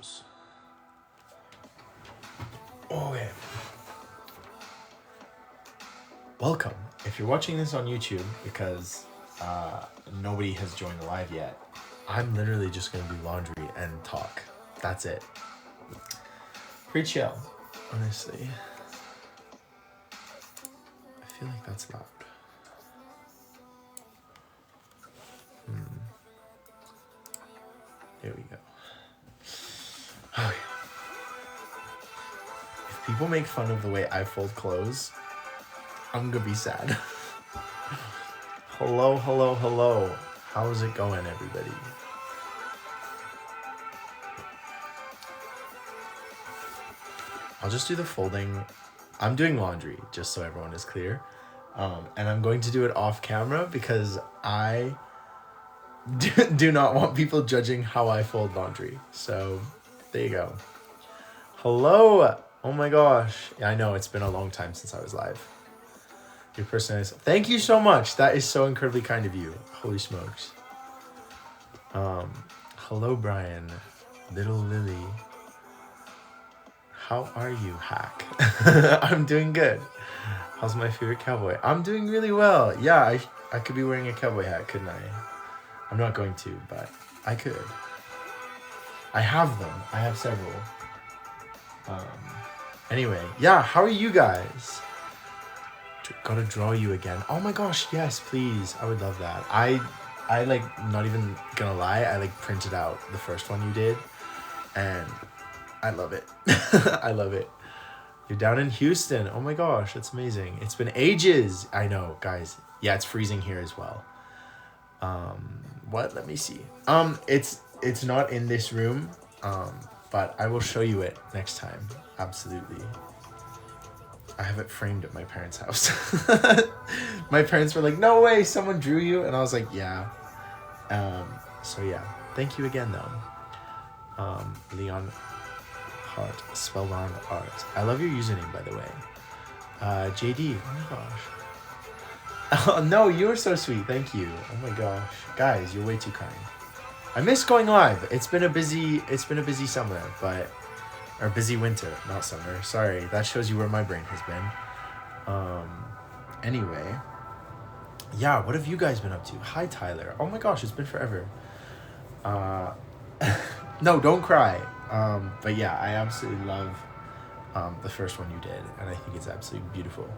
clothes. Okay. Welcome. If you're watching this on YouTube, because nobody has joined the live yet, I'm literally just going to do laundry and talk. That's it. Pretty chill, honestly. I feel like that's loud. There we go. Okay. If people make fun of the way I fold clothes, I'm gonna be sad. Hello, hello, hello. How's it going, everybody? I'll just do the folding. I'm doing laundry, just so everyone is clear. And I'm going to do it off camera because I do not want people judging how I fold laundry. So there you go. Hello. Oh my gosh. Yeah, I know it's been a long time since I was live. Your person is, thank you so much. That is so incredibly kind of you. Holy smokes. Hello, Brian. Little Lily. How are you, Hack? I'm doing good. How's my favorite cowboy? I'm doing really well. Yeah, I could be wearing a cowboy hat, couldn't I? I'm not going to, but I could. I have them. I have several. Anyway, yeah, how are you guys? Gotta draw you again. Oh my gosh, yes, please. I would love that. I like, not even gonna lie, I like printed out the first one you did, and I love it. I love it. You're down in Houston. Oh my gosh, that's amazing. It's been ages. I know, guys. Yeah, it's freezing here as well. What? Let me see. It's not in this room, but I will show you it next time. Absolutely. I have it framed at my parents' house. My parents were like, no way, someone drew you. And I was like, yeah. So yeah, thank you again though. Leon Hart, Spellbound Art. I love your username, by the way. JD, oh my gosh. Oh no, you were so sweet, thank you. Oh my gosh. Guys, you're way too kind. I miss going live. It's been a busy summer, or busy winter, not summer. Sorry, that shows you where my brain has been. Anyway, yeah, what have you guys been up to? Hi, Tyler. Oh my gosh, it's been forever. No, don't cry. But yeah, I absolutely love the first one you did, and I think it's absolutely beautiful.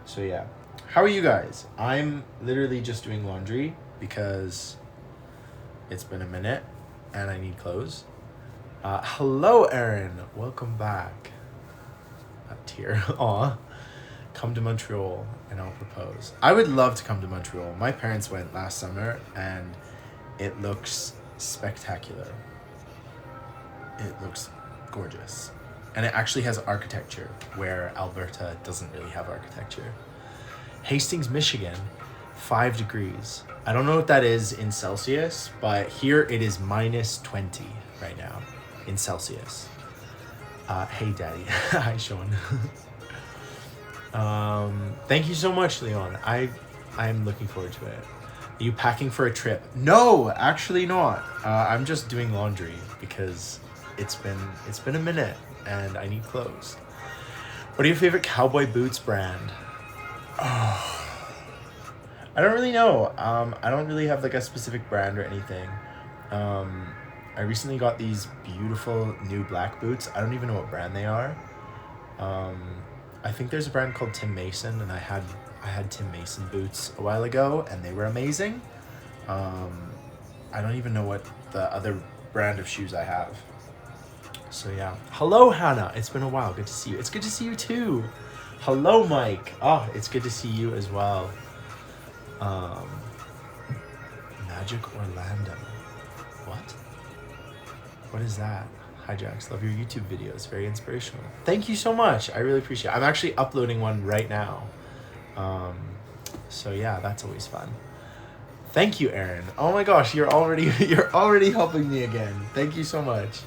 So yeah, how are you guys? I'm literally just doing laundry because it's been a minute and I need clothes. Hello, Erin. Welcome back. Up tier. Aw. Come to Montreal and I'll propose. I would love to come to Montreal. My parents went last summer and it looks spectacular. It looks gorgeous. And it actually has architecture where Alberta doesn't really have architecture. Hastings, Michigan, 5 degrees. I don't know what that is in Celsius, but here it is minus 20 right now in Celsius. Hey, Daddy. Hi, Sean. Thank you so much, Leon. I'm looking forward to it. Are you packing for a trip? No, actually not. I'm just doing laundry because it's been a minute and I need clothes. What are your favorite cowboy boots brand? Oh, I don't really know. I don't really have like a specific brand or anything. I recently got these beautiful new black boots. I don't even know what brand they are. I think there's a brand called Tim Mason, and I had Tim Mason boots a while ago, and they were amazing. I don't even know what the other brand of shoes I have. So yeah. Hello, Hannah. It's been a while. Good to see you. It's good to see you too. Hello, Mike. Oh, it's good to see you as well. Magic Orlando. What? What is that? Hi, Jax. Love your YouTube videos. Very inspirational. Thank you so much. I really appreciate it. I'm actually uploading one right now. So yeah, that's always fun. Thank you, Aaron. Oh my gosh, you're already helping me again. Thank you so much.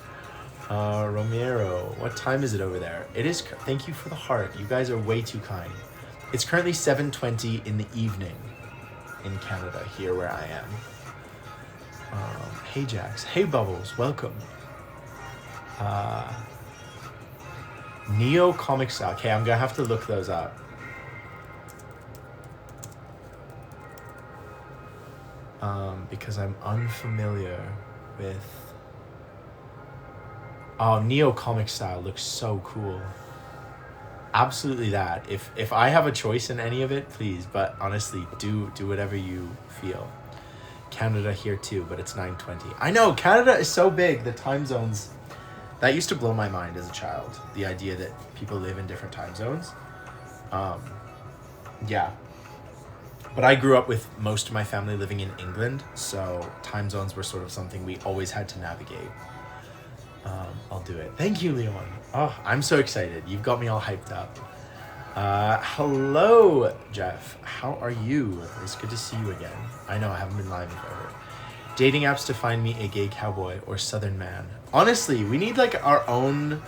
Romero, what time is it over there? It is, thank you for the heart. You guys are way too kind. It's currently 7:20 in the evening in Canada, here where I am. Hey, Jax. Hey, Bubbles. Welcome. Neo comic style. Okay, I'm gonna have to look those up. Because I'm unfamiliar with... Oh, Neo comic style looks so cool. Absolutely that. If I have a choice in any of it, please. But honestly, do whatever you feel. Canada here too, but it's 9:20. I know, Canada is so big. The time zones... That used to blow my mind as a child. The idea that people live in different time zones. Yeah. But I grew up with most of my family living in England, so time zones were sort of something we always had to navigate. I'll do it. Thank you, Leon. Oh, I'm so excited. You've got me all hyped up. Hello, Jeff. How are you? It's good to see you again. I know I haven't been live in forever. Dating apps to find me a gay cowboy or southern man. Honestly, we need like our own...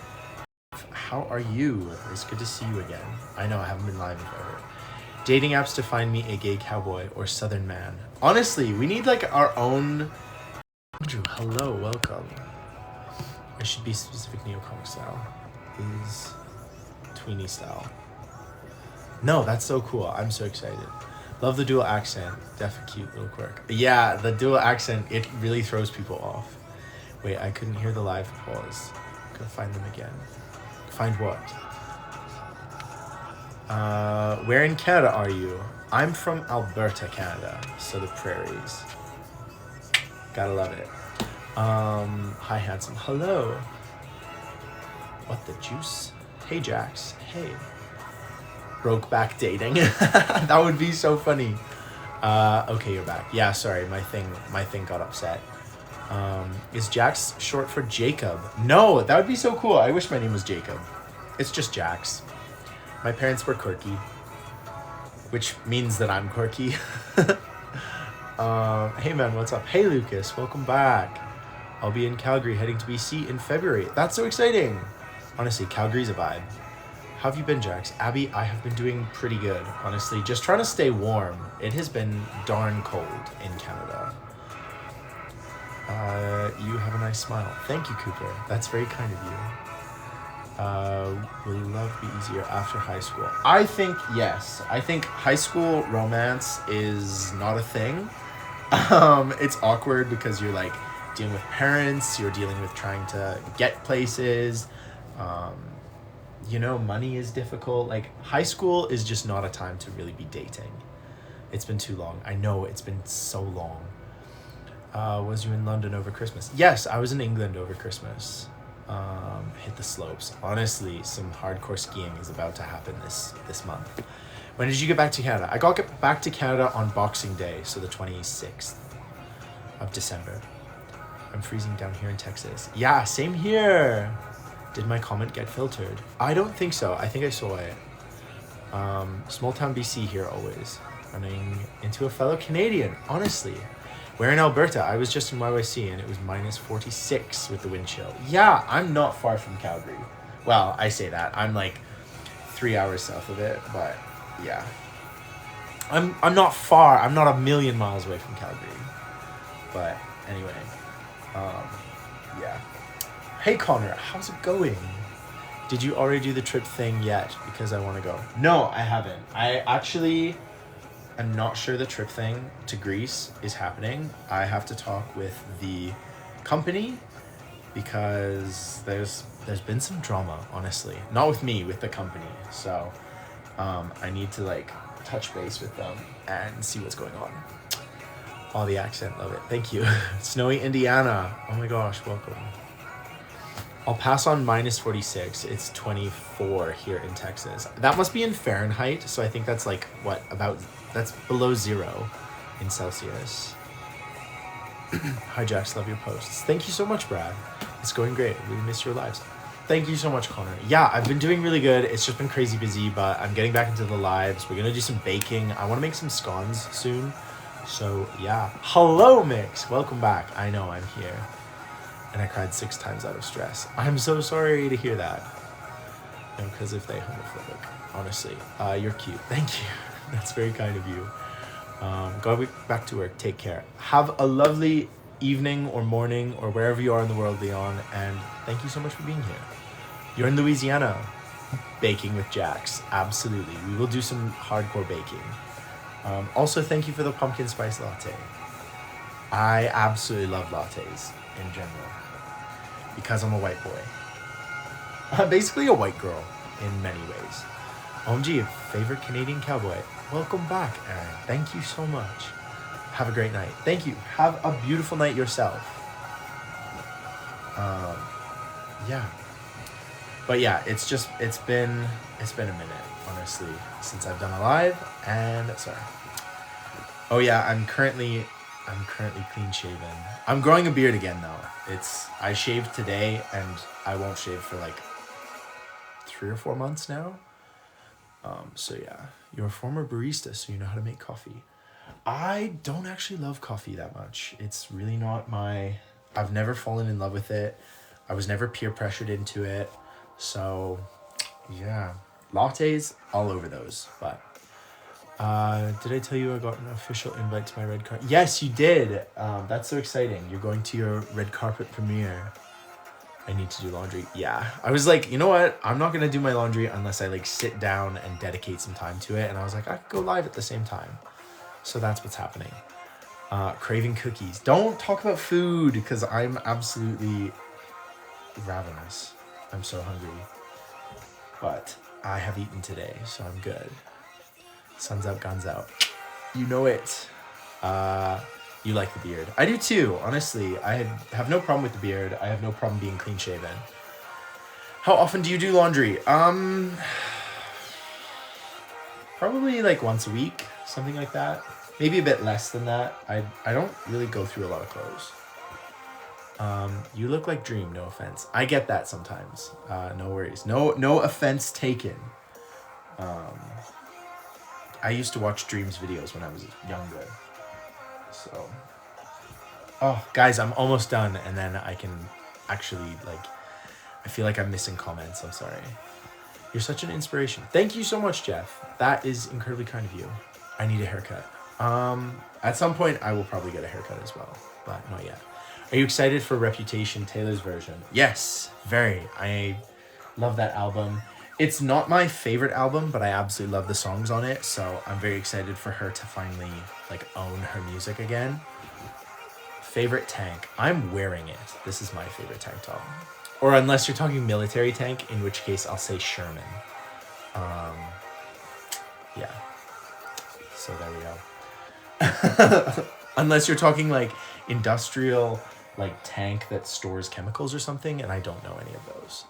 How are you? It's good to see you again. I know I haven't been live in forever. Dating apps to find me a gay cowboy or southern man. Honestly, we need like our own... Andrew, hello, welcome. It should be specific neocomic style. Is tweenie style. No, that's so cool. I'm so excited. Love the dual accent. Definitely cute little quirk. Yeah, the dual accent, it really throws people off. Wait, I couldn't hear the live pause. Gotta find them again. Find what? Where in Canada are you? I'm from Alberta, Canada. So the prairies. Gotta love it. Hi, handsome. Hello. What the juice? Hey, Jax. Hey. Broke back dating. That would be so funny. Okay, you're back. Yeah, sorry, my thing got upset. Is Jax short for Jacob? No, that would be so cool. I wish my name was Jacob. It's just Jax. My parents were quirky, which means that I'm quirky. Hey man, what's up? Hey Lucas, welcome back. I'll be in Calgary heading to BC in February. That's so exciting. Honestly, Calgary's a vibe. How have you been, Jax? Abby, I have been doing pretty good, honestly. Just trying to stay warm. It has been darn cold in Canada. You have a nice smile. Thank you, Cooper. That's very kind of you. Will love be easier after high school? I think yes. I think high school romance is not a thing. It's awkward because you're like dealing with parents, you're dealing with trying to get places. You know, money is difficult. Like, high school is just not a time to really be dating. It's been too long. I know it's been so long. Was you in London over Christmas? Yes, I was in England over Christmas. Hit the slopes. Honestly, some hardcore skiing is about to happen this month. When did you get back to Canada? I got back to Canada on Boxing Day, so the 26th of December. I'm freezing down here in Texas. Yeah, same here. Did my comment get filtered? I don't think so. I think I saw it. Small town BC here always. Running into a fellow Canadian, honestly. We're in Alberta. I was just in YYC and it was minus 46 with the wind chill. Yeah, I'm not far from Calgary. Well, I say that. I'm like 3 hours south of it, but yeah. I'm not far. I'm not a million miles away from Calgary. But anyway, yeah. Hey Connor, how's it going? Did you already do the trip thing yet? Because I want to go. No, I haven't. I actually am not sure the trip thing to Greece is happening. I have to talk with the company because there's been some drama, honestly. Not with me, with the company. So I need to like touch base with them and see what's going on. Oh, the accent, love it. Thank you. Snowy Indiana. Oh my gosh, welcome. I'll pass on minus 46. It's 24 here in Texas. That must be in Fahrenheit, so I think that's like, what, that's below 0 in Celsius. Hi, Jax, love your posts. Thank you so much, Brad. It's going great. I really miss your lives. Thank you so much, Connor. Yeah, I've been doing really good. It's just been crazy busy, but I'm getting back into the lives. We're going to do some baking. I want to make some scones soon. So, yeah. Hello, Mix. Welcome back. I know I'm here. And I cried 6 times out of stress. I'm so sorry to hear that. No, because if they homophobic, honestly. You're cute. Thank you. That's very kind of you. Go back to work. Take care. Have a lovely evening or morning or wherever you are in the world, Leon, and thank you so much for being here. You're in Louisiana. Baking with Jax. Absolutely. We will do some hardcore baking. Also, thank you for the pumpkin spice latte. I absolutely love lattes in general because I'm a white boy. I'm basically a white girl in many ways. OMG, favorite Canadian cowboy. Welcome back, Aaron. Thank you so much. Have a great night. Thank you. Have a beautiful night yourself. Yeah. But yeah, it's been a minute, honestly, since I've done a live. And sorry. Oh yeah, I'm currently clean shaven. I'm growing a beard again though. I shaved today and I won't shave for like 3 or 4 months now. So yeah, you're a former barista, so you know how to make coffee. I don't actually love coffee that much. It's really not I've never fallen in love with it. I was never peer pressured into it. So yeah, lattes all over those. But did I tell you I got an official invite to my red carpet? Yes, you did. That's so exciting. You're going to your red carpet premiere. I need to do laundry. Yeah, I was like, you know what? I'm not gonna do my laundry unless I like sit down and dedicate some time to it. And I was like, I could go live at the same time. So that's what's happening. Craving cookies. Don't talk about food because I'm absolutely ravenous. I'm so hungry. But I have eaten today, so I'm good. Sun's out, guns out. You know it. You like the beard. I do too, honestly. I have no problem with the beard. I have no problem being clean shaven. How often do you do laundry? Probably like once a week, something like that. Maybe a bit less than that. I don't really go through a lot of clothes. You look like Dream, no offense. I get that sometimes. No worries. No offense taken. I used to watch Dream's videos when I was younger. So, oh, guys, I'm almost done, and then I can actually, like, I feel like I'm missing comments. I'm sorry. You're such an inspiration. Thank you so much, Jeff. That is incredibly kind of you. I need a haircut. At some point, I will probably get a haircut as well, but not yet. Are you excited for Reputation, Taylor's version? Yes, very. I love that album. It's not my favorite album, but I absolutely love the songs on it, so I'm very excited for her to finally like own her music again. Favorite tank? I'm wearing it. This is my favorite tank top. Or unless you're talking military tank, in which case I'll say Sherman. Yeah. So there we go. Unless you're talking like industrial like tank that stores chemicals or something, and I don't know any of those.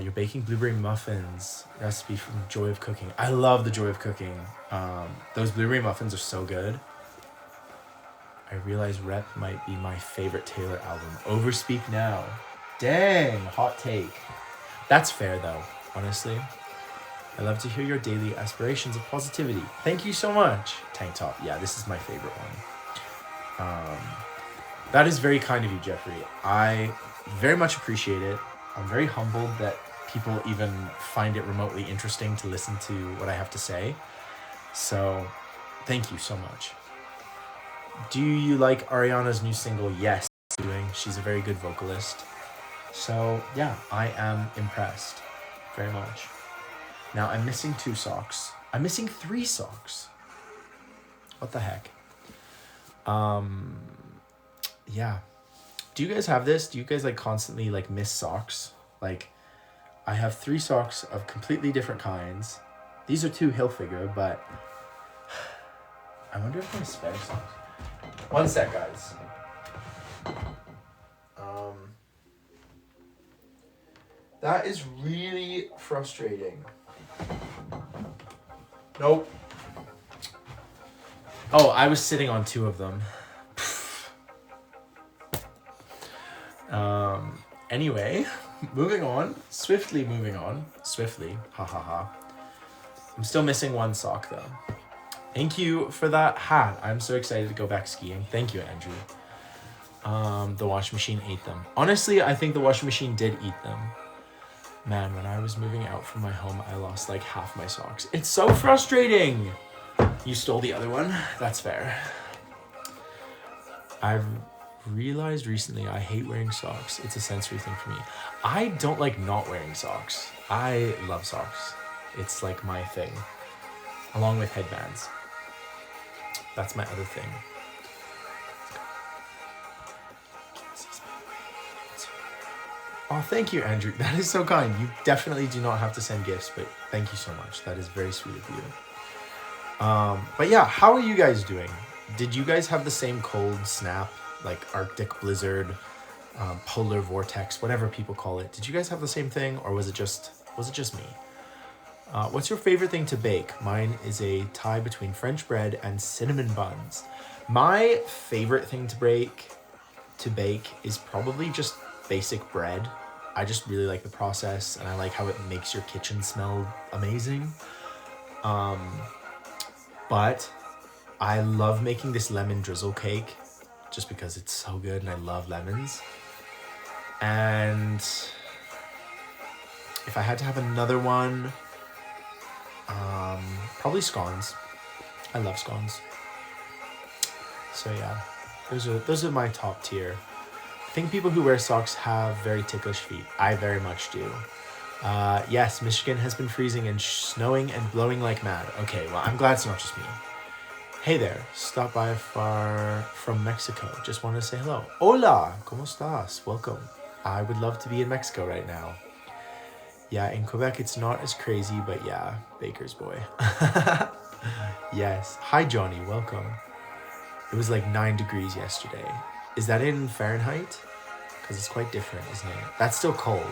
You're baking blueberry muffins. Recipe from Joy of Cooking. I love the Joy of Cooking. Those blueberry muffins are so good. I realize Rep might be my favorite Taylor album. Overspeak Now. Dang, hot take. That's fair though, honestly. I love to hear your daily aspirations of positivity. Thank you so much. Tank top. Yeah, this is my favorite one. That is very kind of you, Jeffrey. I very much appreciate it. I'm very humbled that people even find it remotely interesting to listen to what I have to say. So, thank you so much. Do you like Ariana's new single? Yes, she's a very good vocalist. So, yeah, I am impressed very much. Now, I'm missing 2 socks. I'm missing 3 socks. What the heck? Yeah. Do you guys have this? Do you guys like constantly like miss socks? Like, I have 3 socks of completely different kinds. These are 2 Hilfiger, but I wonder if my spare socks. One sec, guys. That is really frustrating. Nope. Oh, I was sitting on 2 of them. Anyway, moving on. Swiftly moving on. Swiftly. Ha ha ha. I'm still missing 1 sock though. Thank you for that hat. I'm so excited to go back skiing. Thank you, Andrew. The washing machine ate them. Honestly, I think the washing machine did eat them. Man, when I was moving out from my home, I lost like half my socks. It's so frustrating. You stole the other one? That's fair. Realized recently I hate wearing socks. It's a sensory thing for me. I don't like not wearing socks. I love socks. It's like my thing. Along with headbands. That's my other thing. Oh, thank you, Andrew. That is so kind. You definitely do not have to send gifts, but thank you so much. That is very sweet of you. But yeah, how are you guys doing? Did you guys have the same cold snap, like Arctic blizzard, polar vortex, whatever people call it? Did you guys have the same thing, or was it just me? What's your favorite thing to bake? Mine is a tie between French bread and cinnamon buns. My favorite thing to bake is probably just basic bread. I just really like the process, and I like how it makes your kitchen smell amazing. But I love making this lemon drizzle cake just because it's so good and I love lemons. And if I had to have another one, probably scones. I love scones. So yeah, those are my top tier. I think people who wear socks have very ticklish feet. I very much do. Yes, Michigan has been freezing and snowing and blowing like mad. Okay, well, I'm glad it's not just me. Hey there, stop by far from Mexico. Just wanted to say hello. Hola, ¿cómo estás? Welcome. I would love to be in Mexico right now. Yeah, in Quebec, it's not as crazy, but yeah, baker's boy. Yes. Hi, Johnny. Welcome. It was like 9 degrees yesterday. Is that in Fahrenheit? Because it's quite different, isn't it? That's still cold.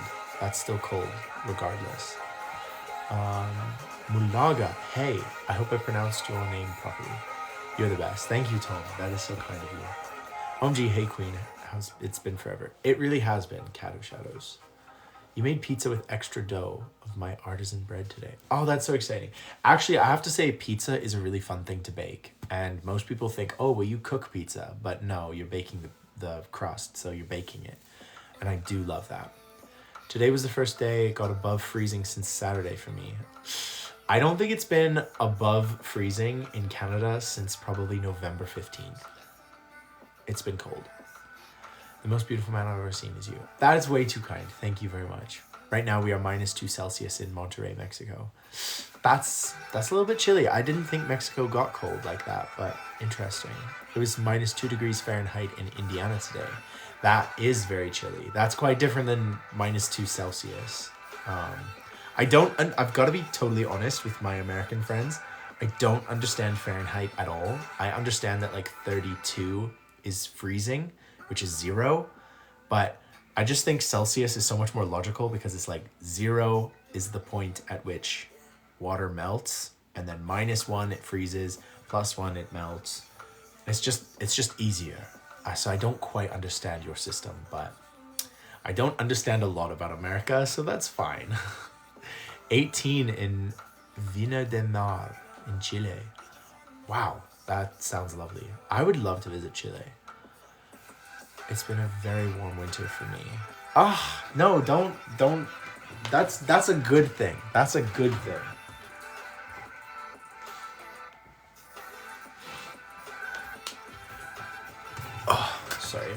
Regardless. Mulaga. Hey, I hope I pronounced your name properly. You're the best. Thank you, Tom. That is so kind of you. OMG, hey Queen. It's been forever. It really has been, Cat of Shadows. You made pizza with extra dough of my artisan bread today. Oh, that's so exciting. Actually, I have to say pizza is a really fun thing to bake. And most people think, oh, well, you cook pizza. But no, you're baking the crust, so you're baking it. And I do love that. Today was the first day it got above freezing since Saturday for me. I don't think it's been above freezing in Canada since probably November 15th. It's been cold. The most beautiful man I've ever seen is you. That is way too kind. Thank you very much. Right now we are -2 Celsius in Monterrey, Mexico. That's a little bit chilly. I didn't think Mexico got cold like that, but interesting. It was -2 degrees Fahrenheit in Indiana today. That is very chilly. That's quite different than -2 Celsius. I've got to be totally honest with my American friends. I don't understand Fahrenheit at all. I understand that like 32 is freezing, which is 0. But I just think Celsius is so much more logical because it's like 0 is the point at which water melts, and then -1 it freezes, +1 it melts. It's just easier. So I don't quite understand your system, but I don't understand a lot about America, so that's fine. 18 in Vina del Mar in Chile. Wow, that sounds lovely. I would love to visit Chile. It's been a very warm winter for me. No, don't. That's a good thing. That's a good thing. Oh, sorry.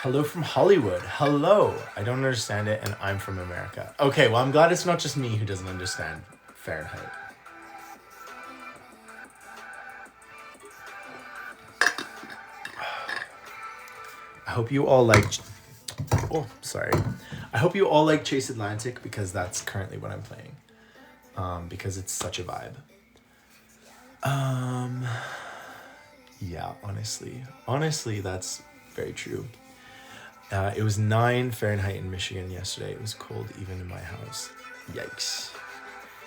Hello from Hollywood. Hello. I don't understand it, and I'm from America. Okay, well, I'm glad it's not just me who doesn't understand Fahrenheit. I hope you all like... Oh, sorry. I hope you all like Chase Atlantic because that's currently what I'm playing. Because it's such a vibe. Yeah, honestly, that's very true. It was 9 Fahrenheit in Michigan yesterday. It was cold even in my house. Yikes.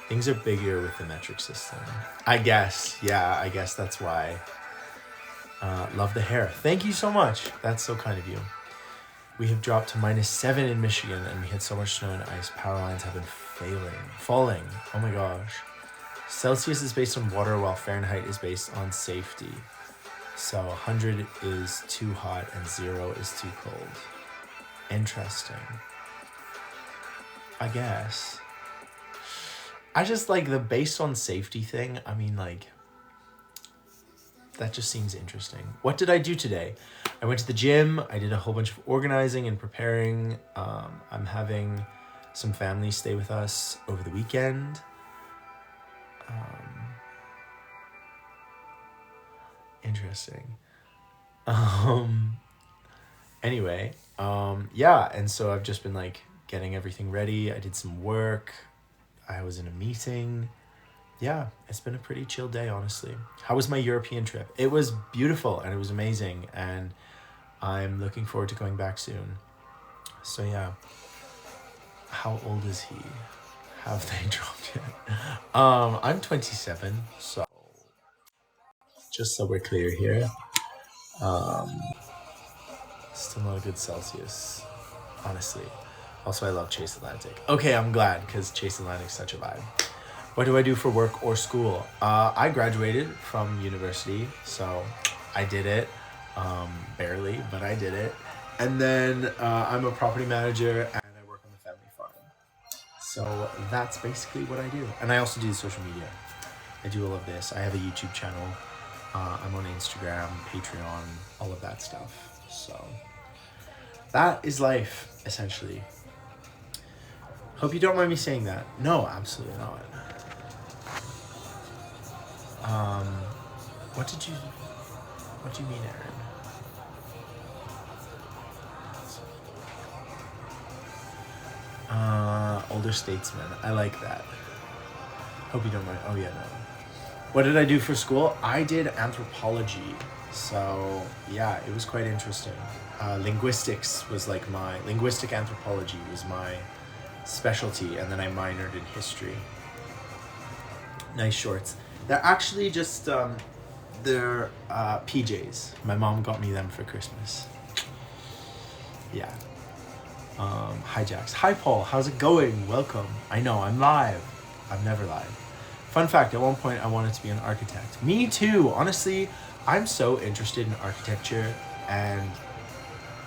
Things are bigger with the metric system. I guess that's why. Love the hair. Thank you so much. That's so kind of you. We have dropped to -7 in Michigan, and we had so much snow and ice. Power lines have been falling. Oh my gosh. Celsius is based on water, while Fahrenheit is based on safety. So 100 is too hot and 0 is too cold. Interesting. I guess. I just like the based on safety thing. I mean, like, that just seems interesting. What did I do today? I went to the gym. I did a whole bunch of organizing and preparing. I'm having some family stay with us over the weekend. Interesting. Anyway, yeah, and so I've just been like getting everything ready. I did some work. I was in a meeting. Yeah, it's been a pretty chill day, honestly. How was my European trip? It was beautiful and it was amazing, and I'm looking forward to going back soon. So yeah. How old is he? Have they dropped yet? I'm 27, so just so we're clear here. Still not a good Celsius, honestly. Also, I love Chase Atlantic. Okay, I'm glad, because Chase Atlantic's such a vibe. What do I do for work or school? I graduated from university, so I did it. Barely, but I did it. And then I'm a property manager and I work on the family farm. So that's basically what I do. And I also do social media. I do all of this. I have a YouTube channel. I'm on Instagram, Patreon, all of that stuff. So that is life, essentially. Hope you don't mind me saying that. No, absolutely not. What do you mean, Aaron? Older statesman. I like that. Hope you don't mind. Oh yeah, no. What did I do for school? I did anthropology. So yeah, it was quite interesting. Linguistic anthropology was my specialty, and then I minored in history. Nice shorts. They're actually just they're PJs. My mom got me them for Christmas. Yeah. Hi Jax. Hi Paul, how's it going? Welcome. I know, I'm live. I'm never live. Fun fact, at one point I wanted to be an architect. Me too. Honestly, I'm so interested in architecture, and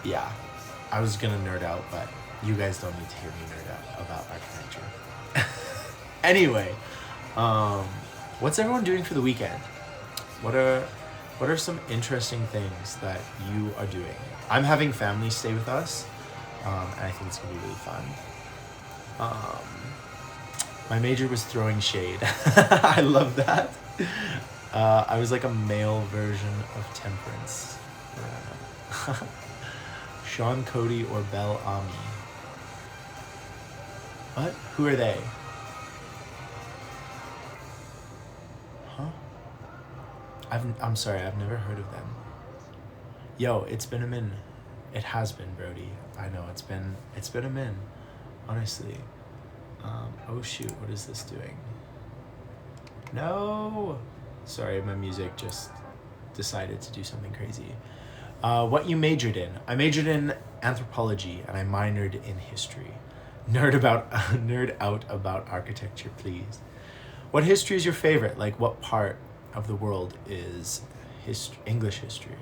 yeah, I was gonna nerd out, but you guys don't need to hear me nerd out about architecture. Anyway, what's everyone doing for the weekend? What are some interesting things that you are doing? I'm having family stay with us, and I think it's gonna be really fun. My major was throwing shade. I love that. I was like a male version of Temperance. Sean Cody or Belle Ami. What? Who are they? Huh? I'm sorry, I've never heard of them. Yo, it's been a min. It has been, Brody. I know, it's been a min. Honestly. Oh shoot, what is this doing? No! Sorry, my music just decided to do something crazy. What you majored in? I majored in anthropology and I minored in history. Nerd out about architecture, please. What history is your favorite? Like, what part of the world is English history?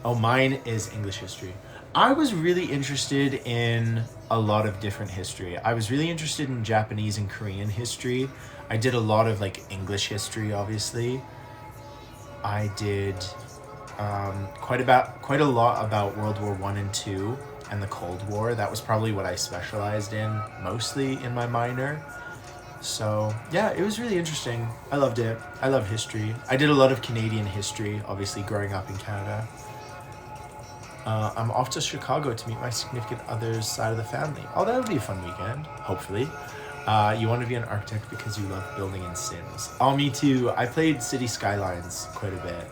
Oh, mine is English history. I was really interested in a lot of different history. I was really interested in Japanese and Korean history. I did a lot of like English history, obviously. I did quite a lot about World War I and II and the Cold War. That was probably what I specialized in mostly in my minor. So yeah, it was really interesting. I loved it. I love history. I did a lot of Canadian history, obviously growing up in Canada. I'm off to Chicago to meet my significant other's side of the family. Oh, that would be a fun weekend, hopefully. You want to be an architect because you love building in Sims. Oh, me too. I played City Skylines quite a bit.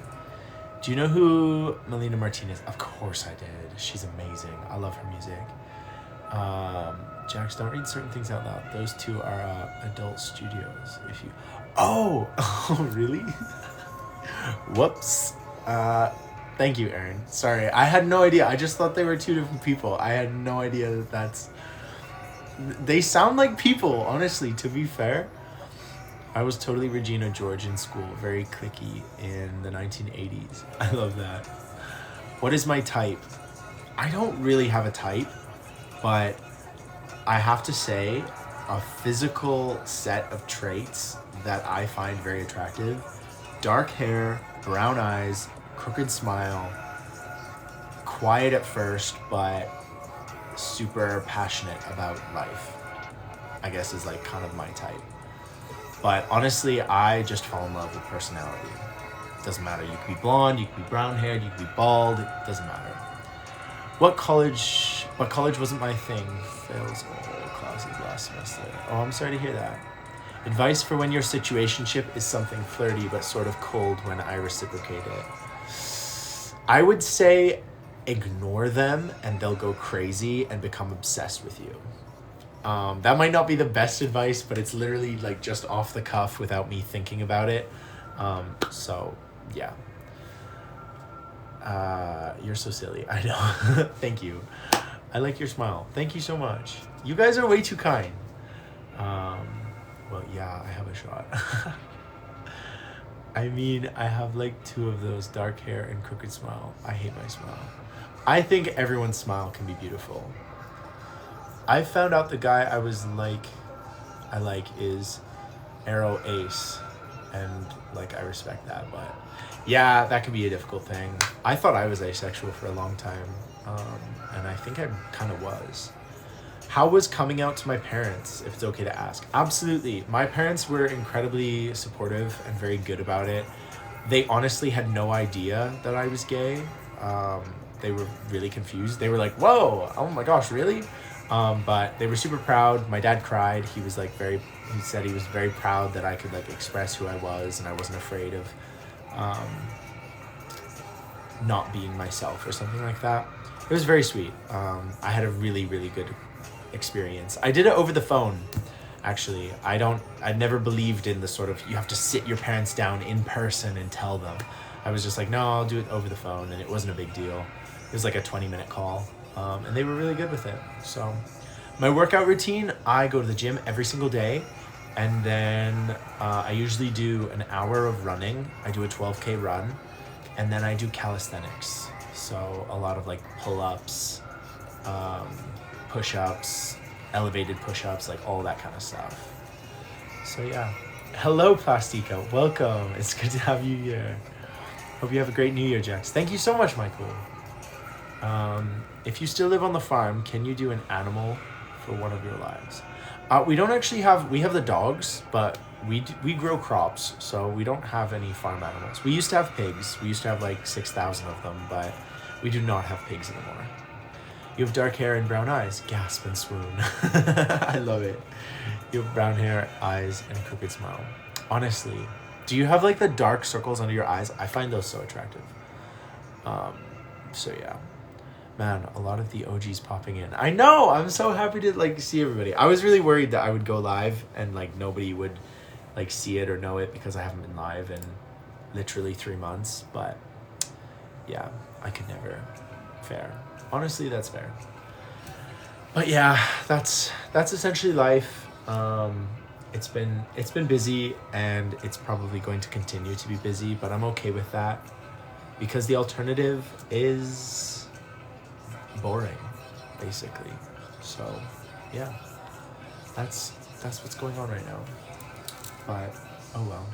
Do you know who Melina Martinez? Of course I did. She's amazing. I love her music. Jax, don't read certain things out loud. Those two are adult studios. If you... Oh! Oh, really? Whoops. Thank you, Aaron. Sorry, I had no idea. I just thought they were two different people. I had no idea that that's... They sound like people, honestly, to be fair. I was totally Regina George in school, very cliquey in the 1980s. I love that. What is my type? I don't really have a type, but I have to say a physical set of traits that I find very attractive. Dark hair, brown eyes, crooked smile, quiet at first, but super passionate about life, I guess, is like kind of my type. But honestly, I just fall in love with personality. Doesn't matter. You could be blonde, you could be brown haired, you could be bald. It doesn't matter. But college wasn't my thing. Fails all classes last semester. Oh, I'm sorry to hear that. Advice for when your situationship is something flirty but sort of cold when I reciprocate it. I would say ignore them and they'll go crazy and become obsessed with you. That might not be the best advice, but it's literally like just off the cuff without me thinking about it. So yeah. You're so silly. I know. Thank you. I like your smile. Thank you so much. You guys are way too kind. Well, yeah, I have a shot. I mean, I have like 2 of those, dark hair and crooked smile. I hate my smile. I think everyone's smile can be beautiful. I found out the guy I like is Arrow Ace, and like I respect that, but yeah, that could be a difficult thing. I thought I was asexual for a long time, and I think I kind of was. How was coming out to my parents, if it's okay to ask? Absolutely. My parents were incredibly supportive and very good about it. They honestly had no idea that I was gay. They were really confused. They were like, whoa, oh my gosh, really? But they were super proud. My dad cried. He said he was very proud that I could like express who I was and I wasn't afraid of not being myself or something like that. It was very sweet. I had a really, really good experience. I did it over the phone, actually. I never believed in the sort of, you have to sit your parents down in person and tell them. I was just like, no, I'll do it over the phone, and it wasn't a big deal. It was like a 20-minute call, and they were really good with it. So my workout routine, I go to the gym every single day, and then I usually do an hour of running. I do a 12K run, and then I do calisthenics. So a lot of like pull-ups, push-ups, elevated push-ups, like all that kind of stuff. So yeah. Hello, Plastica. Welcome. It's good to have you here. Hope you have a great New Year, Jax. Thank you so much, Michael. If you still live on the farm, can you do an animal for one of your lives? We don't actually have, we have the dogs, but we grow crops, so we don't have any farm animals. We used to have pigs. We used to have like 6,000 of them, but we do not have pigs anymore. You have dark hair and brown eyes. Gasp and swoon. I love it. You have brown hair, eyes, and a crooked smile. Honestly, do you have like the dark circles under your eyes? I find those so attractive. So yeah. Man, a lot of the OGs popping in. I know! I'm so happy to like see everybody. I was really worried that I would go live and like nobody would like see it or know it because I haven't been live in literally 3 months. But yeah, I could never. Fair. Honestly, that's fair. But yeah, that's essentially life. It's been busy, and it's probably going to continue to be busy, but I'm okay with that because the alternative is boring, basically. So yeah, that's what's going on right now. But oh well.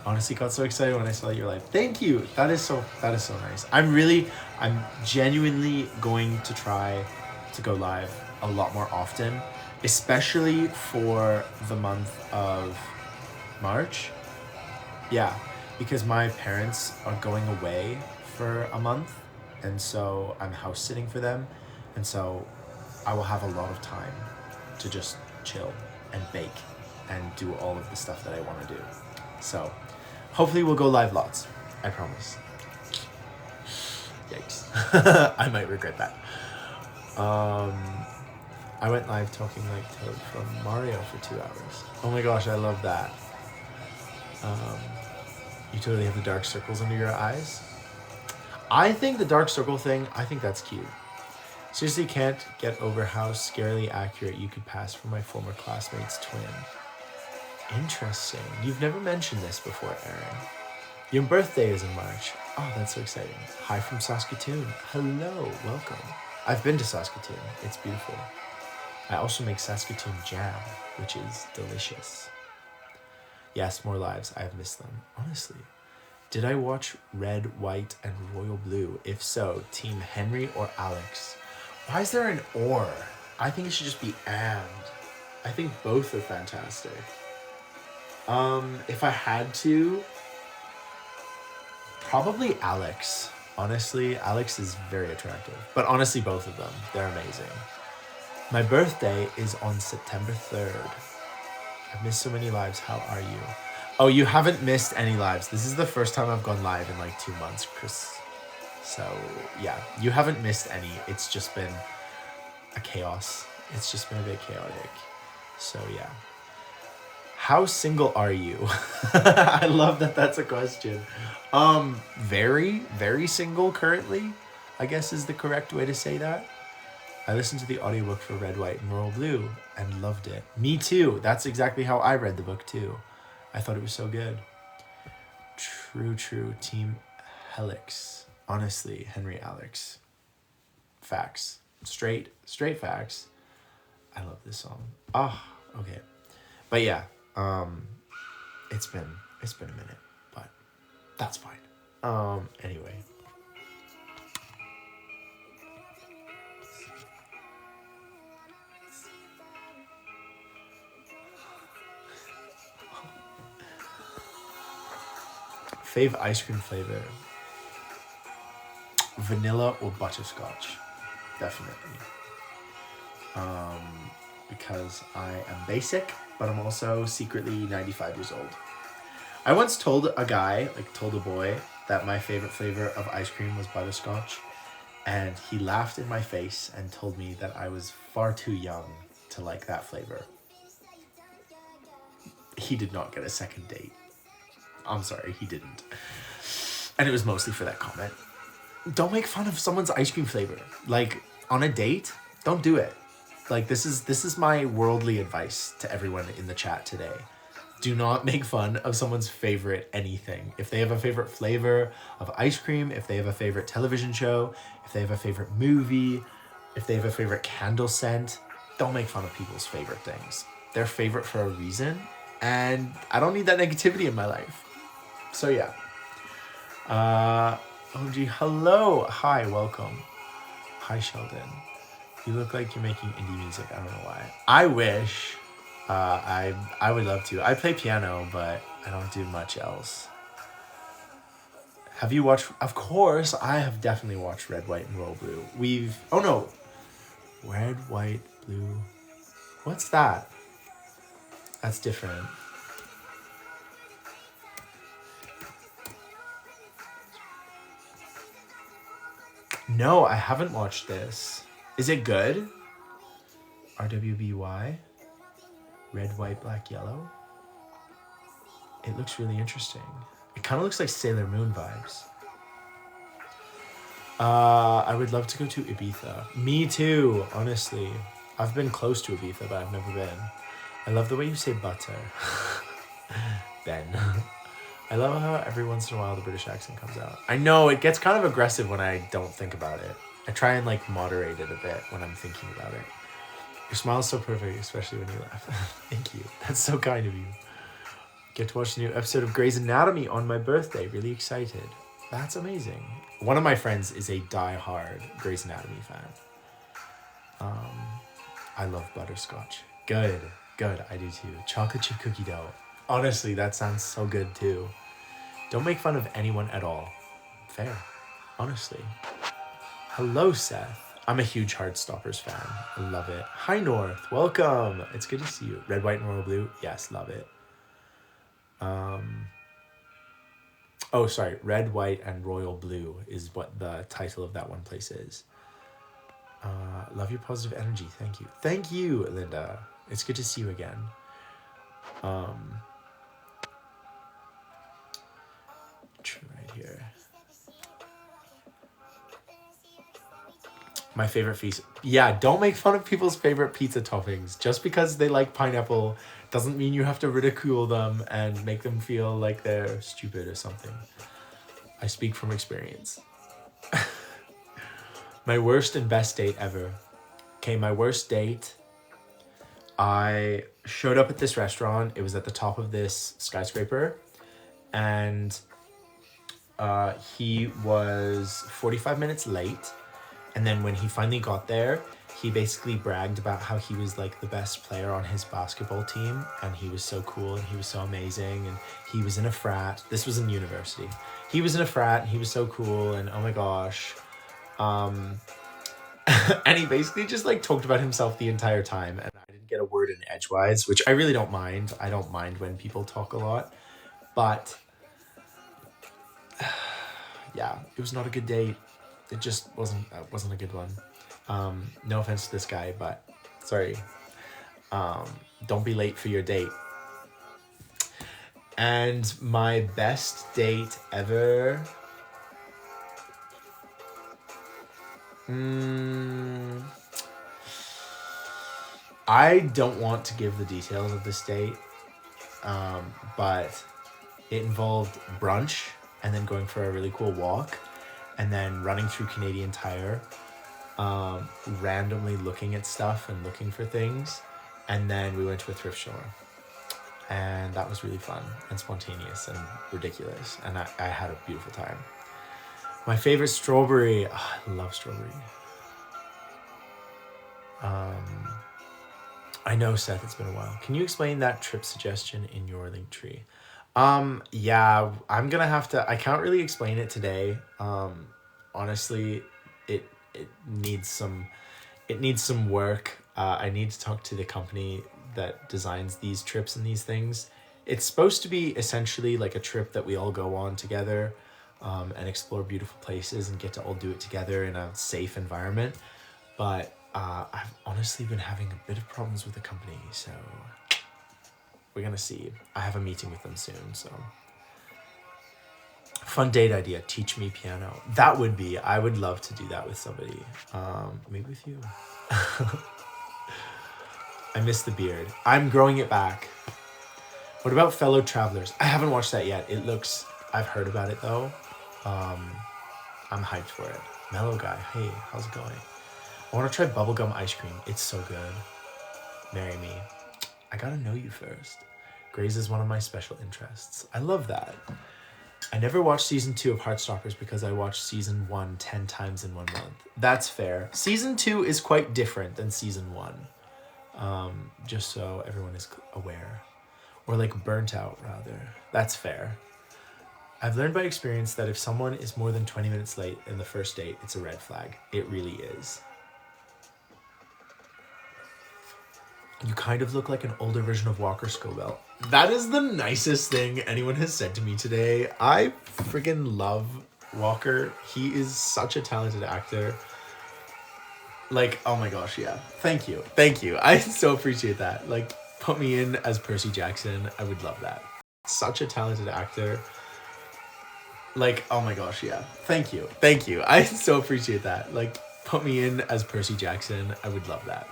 Honestly got so excited when I saw your live. Thank you. That is so nice. I'm genuinely going to try to go live a lot more often, especially for the month of March. Yeah, because my parents are going away for a month, and so I'm house sitting for them, and so I will have a lot of time to just chill and bake and do all of the stuff that I want to do. So hopefully we'll go live lots. I promise. Yikes. I might regret that. I went live talking like Toad from Mario for 2 hours. Oh my gosh, I love that. You totally have the dark circles under your eyes. I think the dark circle thing, I think that's cute. Seriously can't get over how scarily accurate you could pass for my former classmate's twin. Interesting. You've never mentioned this before, Aaron. Your birthday is in March. Oh, that's so exciting. Hi from Saskatoon. Hello, welcome. I've been to Saskatoon. It's beautiful. I also make Saskatoon jam, which is delicious. Yes, more lives. I have missed them. Honestly. Did I watch Red, White, and Royal Blue? If so, Team Henry or Alex? Why is there an or? I think it should just be and. I think both are fantastic. If I had to, probably Alex. Honestly, Alex is very attractive. But honestly, both of them. They're amazing. My birthday is on September 3rd. I've missed so many lives. How are you? Oh, you haven't missed any lives. This is the first time I've gone live in like 2 months, Chris. So, yeah. You haven't missed any. It's just been a chaos. It's just been a bit chaotic. So, yeah. How single are you? I love that that's a question. Very, very single currently, I guess is the correct way to say that. I listened to the audiobook for Red, White, and Royal Blue and loved it. Me too. That's exactly how I read the book too. I thought it was so good. True. Team Helix. Honestly, Henry Alex. Facts. Straight facts. I love this song. Okay. But yeah, it's been a minute, but that's fine. Anyway. Fave ice cream flavor. Vanilla or butterscotch. Definitely. Because I am basic, but I'm also secretly 95 years old. I once told a boy that my favorite flavor of ice cream was butterscotch, and he laughed in my face and told me that I was far too young to like that flavor. He did not get a second date. I'm sorry, he didn't. And it was mostly for that comment. Don't make fun of someone's ice cream flavor. Like, on a date, don't do it. Like, this is my worldly advice to everyone in the chat today. Do not make fun of someone's favorite anything. If they have a favorite flavor of ice cream, if they have a favorite television show, if they have a favorite movie, if they have a favorite candle scent, don't make fun of people's favorite things. They're favorite for a reason, and I don't need that negativity in my life. So yeah. OG, hello. Hi, welcome. Hi, Sheldon. You look like you're making indie music. I don't know why. I wish. I would love to. I play piano, but I don't do much else. Have you watched? Of course, I have definitely watched Red, White, and Royal Blue. Oh no. Red, White, Blue. What's that? That's different. No, I haven't watched this. Is it good? RWBY? Red, White, Black, Yellow? It looks really interesting. It kind of looks like Sailor Moon vibes. I would love to go to Ibiza. Me too, honestly. I've been close to Ibiza, but I've never been. I love the way you say butter. Ben. I love how every once in a while the British accent comes out. I know, it gets kind of aggressive when I don't think about it. I try and like moderate it a bit when I'm thinking about it. Your smile is so perfect, especially when you laugh. Thank you. That's so kind of you. Get to watch the new episode of Grey's Anatomy on my birthday. Really excited. That's amazing. One of my friends is a die-hard Grey's Anatomy fan. I love butterscotch. Good. I do too. Chocolate chip cookie dough. Honestly, that sounds so good too. Don't make fun of anyone at all. Fair. Honestly. Hello, Seth. I'm a huge Heartstoppers fan. I love it. Hi, North. Welcome. It's good to see you. Red, White, and Royal Blue. Yes, love it. Oh, sorry. Red, White, and Royal Blue is what the title of that one place is. Love your positive energy. Thank you. Thank you, Linda. It's good to see you again. Right here. My favorite feast. Yeah, don't make fun of people's favorite pizza toppings. Just because they like pineapple doesn't mean you have to ridicule them and make them feel like they're stupid or something. I speak from experience. My worst and best date ever. Okay, my worst date. I showed up at this restaurant. It was at the top of this skyscraper, and he was 45 minutes late. And then when he finally got there, he basically bragged about how he was like the best player on his basketball team, and he was so cool and he was so amazing, and he was in a frat. This was in university. He was in a frat and he was so cool, and oh my gosh. And he basically just like talked about himself the entire time, and I didn't get a word in edgewise, which I really don't mind. I don't mind when people talk a lot, but yeah, it was not a good date. It just wasn't a good one. No offense to this guy, but sorry. Don't be late for your date. And my best date ever. I don't want to give the details of this date, but it involved brunch and then going for a really cool walk and then running through Canadian Tire, randomly looking at stuff and looking for things. And then we went to a thrift store. And that was really fun and spontaneous and ridiculous. And I had a beautiful time. My favorite strawberry. Oh, I love strawberry. I know, Seth, it's been a while. Can you explain that trip suggestion in your link tree? Yeah, I'm gonna have to. I can't really explain it today. Honestly, it needs some work. I need to talk to the company that designs these trips and these things. It's supposed to be essentially like a trip that we all go on together, and explore beautiful places and get to all do it together in a safe environment. But I've honestly been having a bit of problems with the company, so we're gonna see. I have a meeting with them soon, so. Fun date idea, teach me piano. That would be, I would love to do that with somebody. Maybe with you. I miss the beard. I'm growing it back. What about Fellow Travelers? I haven't watched that yet. I've heard about it though. I'm hyped for it. Mellow guy, hey, how's it going? I want to try bubblegum ice cream. It's so good. Marry me. I gotta know you first. Grays is one of my special interests. I love that. I never watched season 2 of Heartstoppers because I watched season 1 10 times in 1 month. That's fair. Season 2 is quite different than season 1. Just so everyone is aware. Or like burnt out, rather. That's fair. I've learned by experience that if someone is more than 20 minutes late in the first date, it's a red flag. It really is. You kind of look like an older version of Walker Scobell. That is the nicest thing anyone has said to me today. I friggin' love Walker. He is such a talented actor. Like, oh my gosh, yeah. Thank you. Thank you. I so appreciate that. Like, put me in as Percy Jackson. I would love that. Such a talented actor. Like, oh my gosh, yeah. Thank you. Thank you. I so appreciate that. Like, put me in as Percy Jackson. I would love that.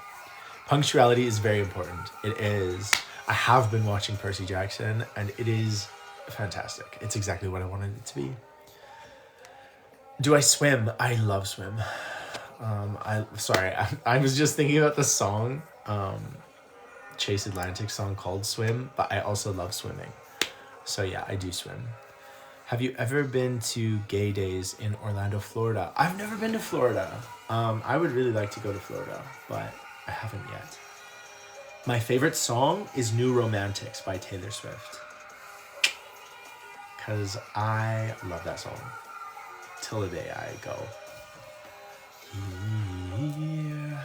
Punctuality is very important. It is. I have been watching Percy Jackson, and it is fantastic. It's exactly what I wanted it to be. Do I swim? I love swim. I was just thinking about the song, Chase Atlantic song called Swim, but I also love swimming. So yeah, I do swim. Have you ever been to gay days in Orlando, Florida? I've never been to Florida. I would really like to go to Florida, but I haven't yet. My favorite song is New Romantics by Taylor Swift. Because I love that song. Till the day I go. Yeah.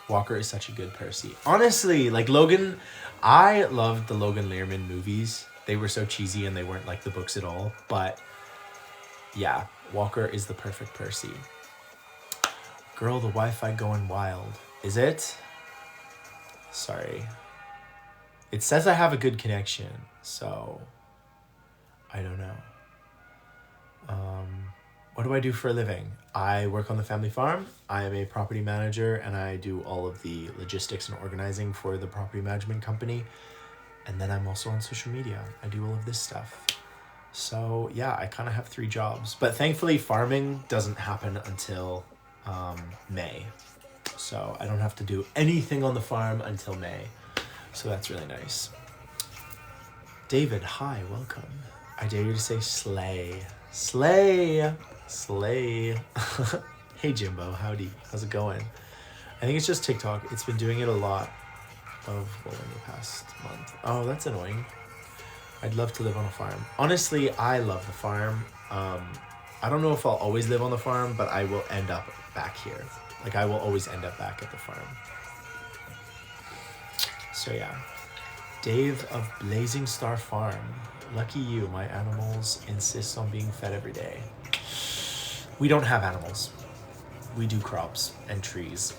Walker is such a good Percy. Honestly, like Logan, I loved the Logan Lerman movies. They were so cheesy and they weren't like the books at all. But yeah, Walker is the perfect Percy. Girl, the Wi-Fi going wild. Is it? Sorry. It says I have a good connection, so I don't know. What do I do for a living? I work on the family farm. I am a property manager, and I do all of the logistics and organizing for the property management company. And then I'm also on social media. I do all of this stuff. So yeah, I kind of have 3 jobs. But thankfully, farming doesn't happen until May. So I don't have to do anything on the farm until May. So that's really nice. David, hi, welcome. I dare you to say slay. Slay. Slay. Hey Jimbo, howdy. How's it going? I think it's just TikTok. It's been doing it a lot of in the past month. Oh, that's annoying. I'd love to live on a farm. Honestly, I love the farm. I don't know if I'll always live on the farm, but I will end up back here. Like, I will always end up back at the farm. So yeah. Dave of Blazing Star Farm. Lucky you, my animals insist on being fed every day. We don't have animals. We do crops and trees.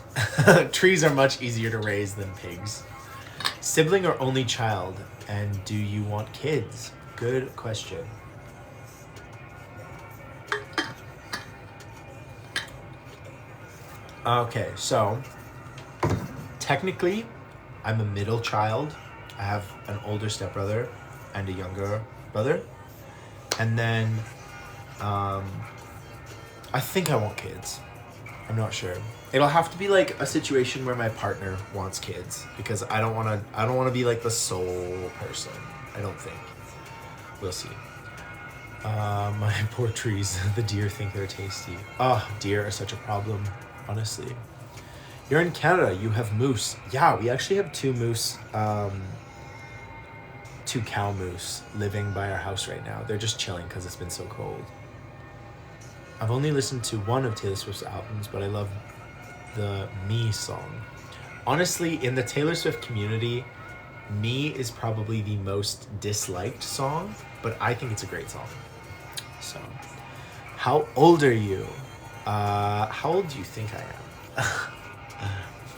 Trees are much easier to raise than pigs. Sibling or only child? And do you want kids? Good question. Okay, so technically, I'm a middle child. I have an older stepbrother and a younger brother. And then I think I want kids. I'm not sure. It'll have to be like a situation where my partner wants kids, because I don't want to be like the sole person. I don't think. We'll see. My poor trees. The deer think they're tasty. Oh, deer are such a problem, honestly. You're in Canada. You have moose. Yeah, we actually have 2 moose, 2 cow moose living by our house right now. They're just chilling because it's been so cold. I've only listened to one of Taylor Swift's albums, but I love the Me song. Honestly, in the Taylor Swift community, Me is probably the most disliked song, but I think it's a great song. So, how old are you? How old do you think I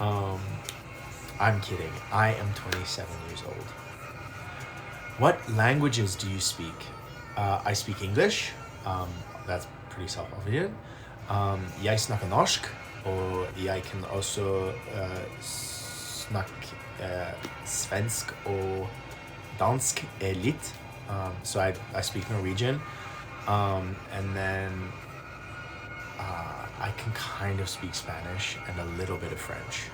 am? I'm kidding. I am 27 years old. What languages do you speak? I speak English. That's pretty self-evident. Jeg snakker norsk, og jeg kan også snakke svensk og dansk litt. So I speak Norwegian. And then I can kind of speak Spanish and a little bit of French.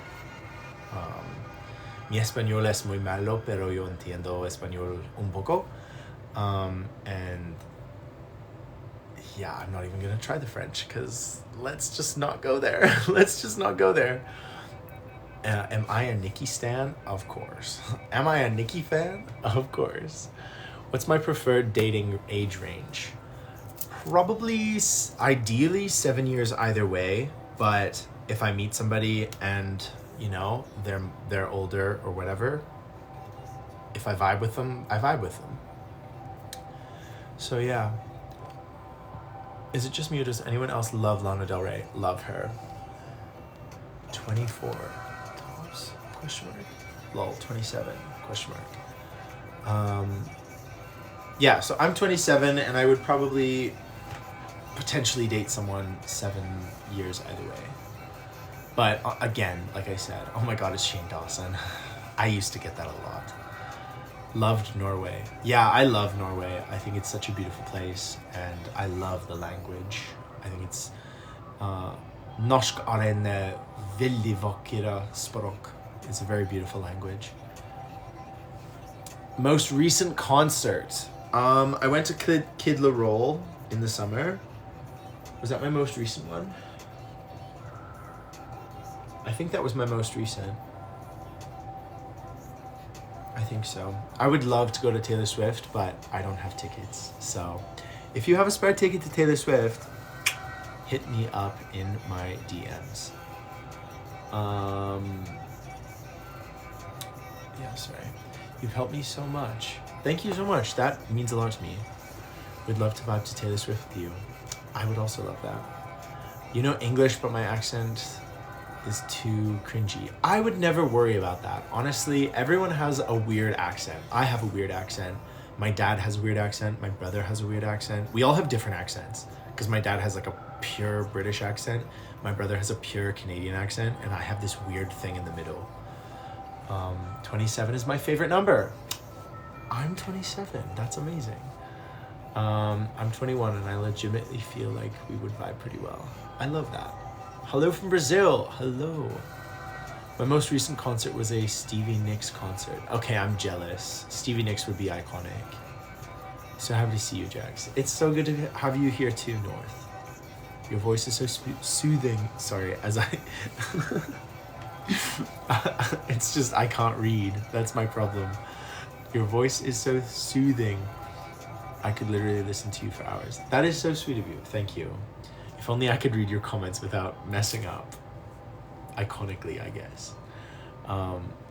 Mi español es muy malo, pero yo entiendo español un poco. And yeah, I'm not even gonna try the French, because let's just not go there. Let's just not go there. Am I a Nicki stan? Of course. Am I a Nicki fan? Of course. What's my preferred dating age range? Probably, ideally 7 years either way, but if I meet somebody and, you know, they're older or whatever, if I vibe with them, I vibe with them. So yeah. Is it just me, or does anyone else love Lana Del Rey? Love her. 24 tops? Question mark. Lol. 27 question mark. Yeah, so I'm 27, and I would probably potentially date someone 7 years either way. But again, like I said, oh my god, it's Shane Dawson. I used to get that a lot. Loved Norway. Yeah, I love Norway. I think it's such a beautiful place, and I love the language. I think it's norsk er en veldig vakker språk. It's a very beautiful language. Most recent concert. I went to Kid Laroi in the summer. Was that my most recent one? I think that was my most recent. I think so. I would love to go to Taylor Swift, but I don't have tickets. So if you have a spare ticket to Taylor Swift, hit me up in my DMs. Yeah, sorry. You've helped me so much. Thank you so much. That means a lot to me. Would love to vibe to Taylor Swift with you. I would also love that. You know English, but my accent is too cringy. I would never worry about that. Honestly, everyone has a weird accent. I have a weird accent. My dad has a weird accent. My brother has a weird accent. We all have different accents, because my dad has like a pure British accent. My brother has a pure Canadian accent, and I have this weird thing in the middle. 27 is my favorite number. I'm 27. That's amazing. I'm 21, and I legitimately feel like we would vibe pretty well. I love that. Hello from Brazil. Hello. My most recent concert was a Stevie Nicks concert. Okay, I'm jealous. Stevie Nicks would be iconic. So happy to see you, Jax. It's so good to have you here too, North. Your voice is so soothing. Sorry, as I... it's just, I can't read. That's my problem. Your voice is so soothing. I could literally listen to you for hours. That is so sweet of you. Thank you. If only I could read your comments without messing up. Iconically, I guess.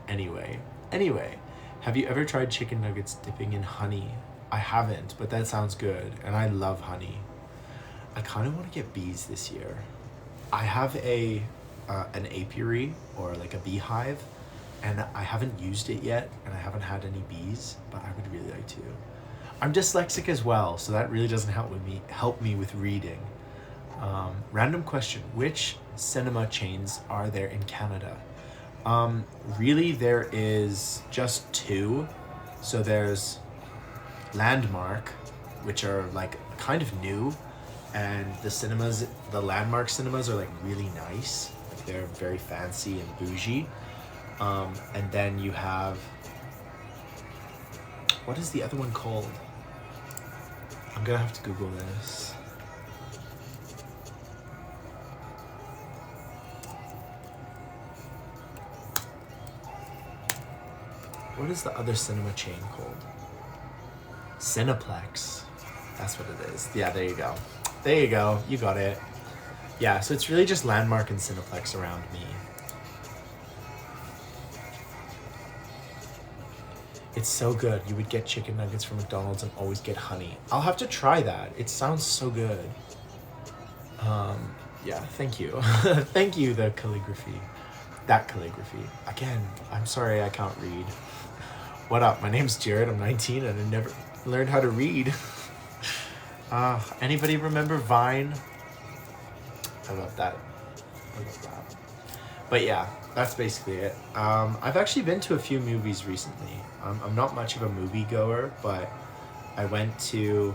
Anyway, have you ever tried chicken nuggets dipping in honey? I haven't, but that sounds good, and I love honey. I kind of want to get bees this year. I have an apiary, or like a beehive, and I haven't used it yet, and I haven't had any bees, but I would really like to. I'm dyslexic as well, so that really doesn't help me with reading. Random question: which cinema chains are there in Canada? Really, there is just two. So there's Landmark, which are like kind of new, and the Landmark cinemas are like really nice. Like they're very fancy and bougie. And then you have, what is the other one called? I'm gonna have to Google this. What is the other cinema chain called? Cineplex. That's what it is. Yeah, there you go. There you go. You got it. Yeah, so it's really just Landmark and Cineplex around me. It's so good. You would get chicken nuggets from McDonald's and always get honey. I'll have to try that. It sounds so good. Yeah, thank you. Thank you, the calligraphy. That calligraphy. Again, I'm sorry I can't read. What up? My name's Jared. I'm 19 and I never learned how to read. Anybody remember Vine? I love that. But yeah, that's basically it. I've actually been to a few movies recently. I'm not much of a movie goer, but I went to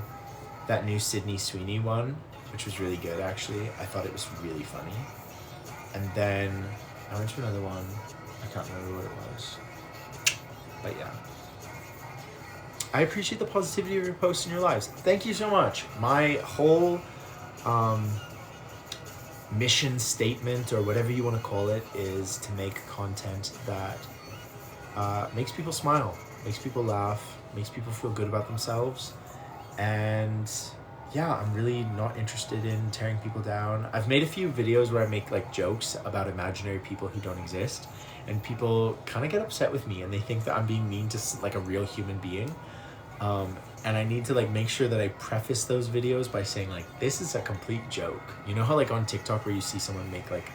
that new Sydney Sweeney one, which was really good actually. I thought it was really funny. And then I went to another one. I can't remember what it was. But yeah. I appreciate the positivity of your posts in your lives. Thank you so much. My whole mission statement, or whatever you want to call it, is to make content that makes people smile, makes people laugh, makes people feel good about themselves. And yeah, I'm really not interested in tearing people down. I've made a few videos where I make like jokes about imaginary people who don't exist, and people kind of get upset with me and they think that I'm being mean to like a real human being. And I need to like make sure that I preface those videos by saying like, this is a complete joke. You know how like on TikTok where you see someone make like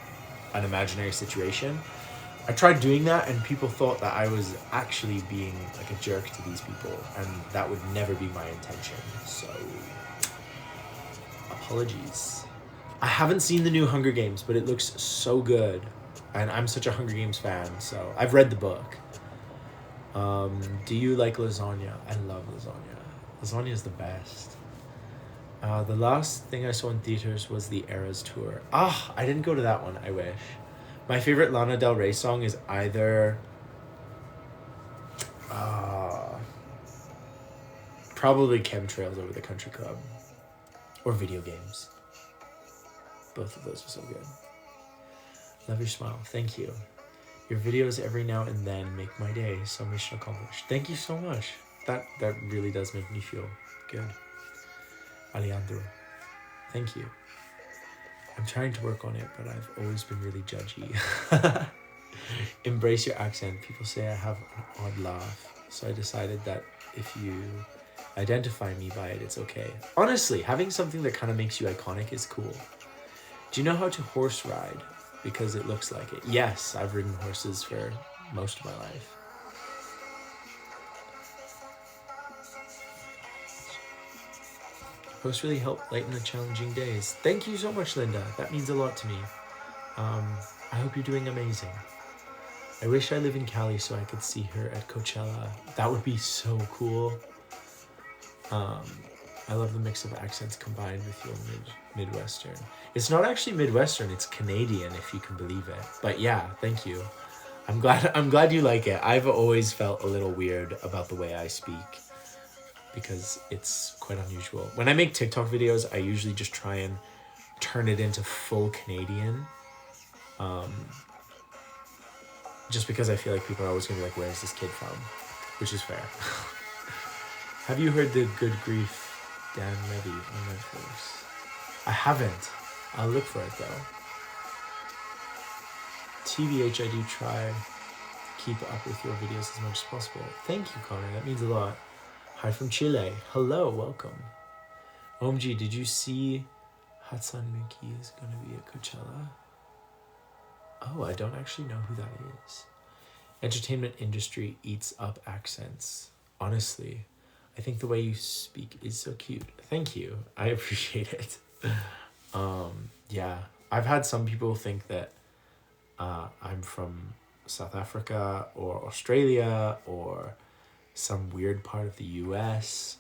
an imaginary situation? I tried doing that and people thought that I was actually being like a jerk to these people, and that would never be my intention. So apologies. I haven't seen the new Hunger Games, but it looks so good. And I'm such a Hunger Games fan, so I've read the book. Do you like lasagna? I love lasagna. Lasagna is the best. The last thing I saw in theaters was the Eras tour. I didn't go to that one, I wish. My favorite Lana Del Rey song is either probably Chemtrails Over the Country Club or Video Games. Both of those are so good. Love your smile. Thank you. Your videos every now and then make my day, so mission accomplished. Thank you so much. That really does make me feel good. Alejandro, thank you. I'm trying to work on it, but I've always been really judgy. Embrace your accent. People say I have an odd laugh, so I decided that if you identify me by it, it's okay. Honestly, having something that kind of makes you iconic is cool. Do you know how to horse ride? Because it looks like it. Yes, I've ridden horses for most of my life. Posts really help lighten the challenging days. Thank you so much, Linda. That means a lot to me. I hope you're doing amazing. I wish I live in Cali so I could see her at Coachella. That would be so cool. I love the mix of accents combined with your Midwestern. It's not actually Midwestern, it's Canadian, if you can believe it. But yeah, thank you. I'm glad you like it. I've always felt a little weird about the way I speak because it's quite unusual. When I make TikTok videos, I usually just try and turn it into full Canadian. Just because I feel like people are always gonna be like, where's this kid from? Which is fair. Have you heard the Good Grief Dan Levy on Netflix? I haven't. I'll look for it though. TBH, I do try keep up with your videos as much as possible. Thank you, Connor. That means a lot. Hi from Chile. Hello, welcome. OMG, did you see Hatsune Miku is going to be at Coachella? Oh, I don't actually know who that is. Entertainment industry eats up accents. Honestly, I think the way you speak is so cute. Thank you. I appreciate it. Yeah, I've had some people think that I'm from South Africa or Australia or some weird part of the US.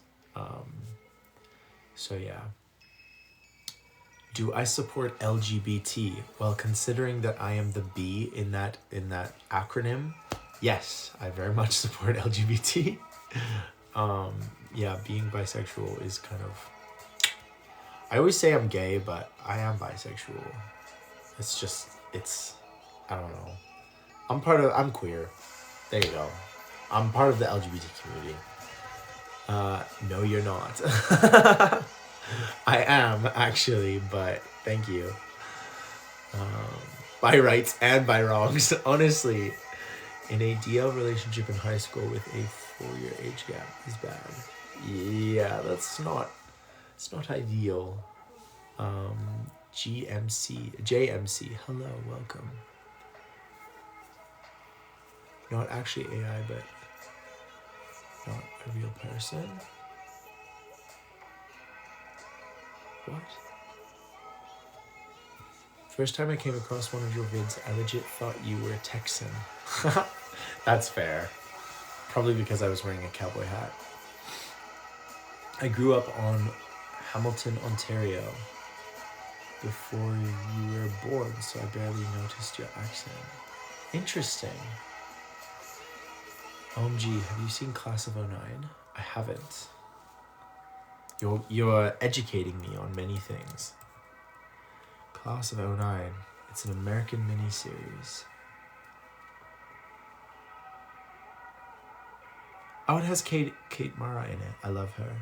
So yeah. Do I support LGBT? Well, considering that I am the B in that acronym, yes, I very much support LGBT. Yeah, being bisexual is kind of... I always say I'm gay, but I am bisexual. It's just, I don't know. I'm queer. There you go. I'm part of the LGBT community. No, you're not. I am, actually, but thank you. By rights and by wrongs. Honestly, in a DL relationship in high school with a 4-year age gap is bad. Yeah, it's not ideal. JMC, hello, welcome. Not actually AI, but not a real person. What? First time I came across one of your vids, I legit thought you were a Texan. That's fair. Probably because I was wearing a cowboy hat. I grew up on Hamilton, Ontario before you were born, so I barely noticed your accent. Interesting. OMG, have you seen Class of 09? I haven't. You're educating me on many things. Class of 09. It's an American miniseries. Oh, it has Kate Mara in it. I love her.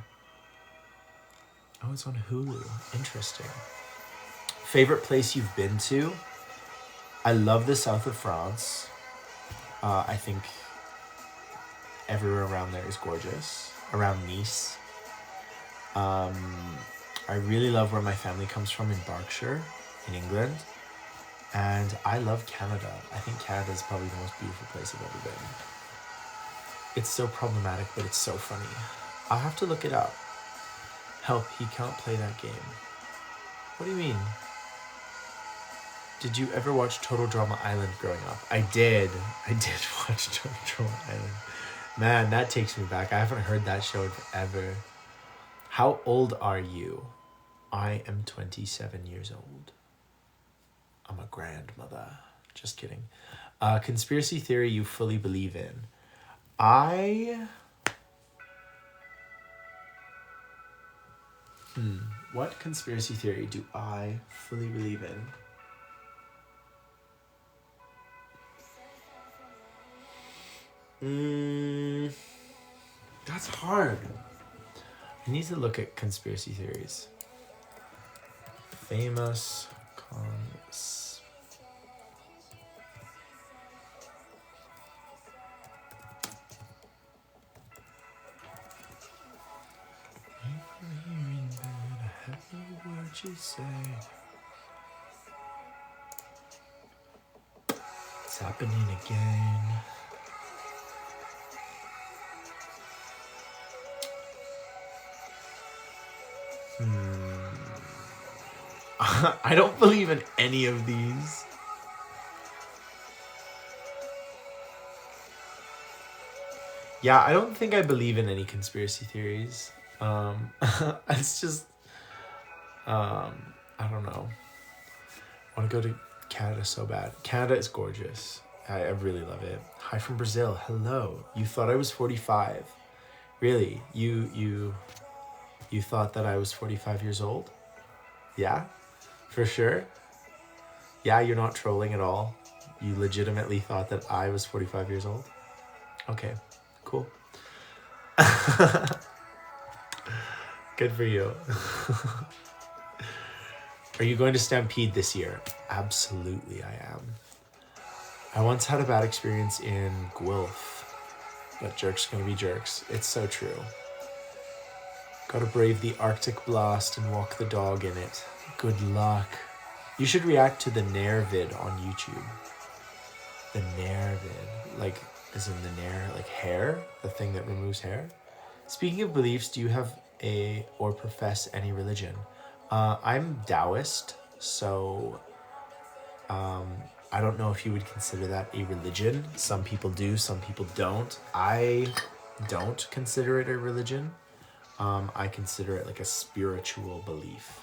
Oh, it's on Hulu. Interesting. Favorite place you've been to? I love the south of France. I think everywhere around there is gorgeous. Around Nice. I really love where my family comes from in Berkshire, in England. And I love Canada. I think Canada is probably the most beautiful place I've ever been. It's so problematic, but it's so funny. I'll have to look it up. Help, he can't play that game. What do you mean? Did you ever watch Total Drama Island growing up? I did watch Total Drama Island. Man, that takes me back. I haven't heard that show in forever. How old are you? I am 27 years old. I'm a grandmother. Just kidding. Conspiracy theory you fully believe in. What conspiracy theory do I fully believe in? That's hard. I need to look at conspiracy theories. Famous cons. What you say? It's happening again. I don't believe in any of these. Yeah, I don't think I believe in any conspiracy theories. It's just, I don't know. I want to go to Canada so bad. Canada is gorgeous. I really love it. Hi from Brazil. Hello. You thought I was 45. Really? You thought that I was 45 years old? Yeah? For sure? Yeah, you're not trolling at all. You legitimately thought that I was 45 years old? Okay. Cool. Good for you. Are you going to Stampede this year? Absolutely, I am. I once had a bad experience in Guelph, but jerks gonna be jerks. It's so true. Gotta brave the Arctic blast and walk the dog in it. Good luck. You should react to the Nair vid on YouTube. The Nair vid. Like, as in the Nair, like hair? The thing that removes hair? Speaking of beliefs, do you have or profess any religion? I'm Taoist, so I don't know if you would consider that a religion. Some people do, some people don't. I don't consider it a religion. I consider it like a spiritual belief.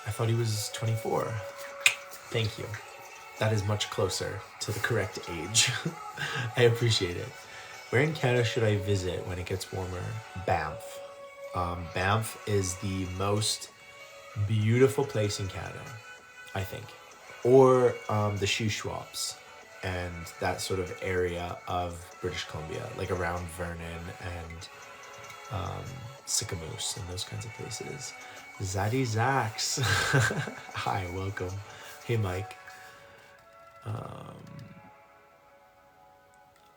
I thought he was 24. Thank you. That is much closer to the correct age. I appreciate it. Where in Canada should I visit when it gets warmer? Banff. Banff is the most beautiful place in Canada, I think. Or the Shuswaps and that sort of area of British Columbia, like around Vernon and Sicamous and those kinds of places. Zaddy Zax. Hi, welcome. Hey, Mike.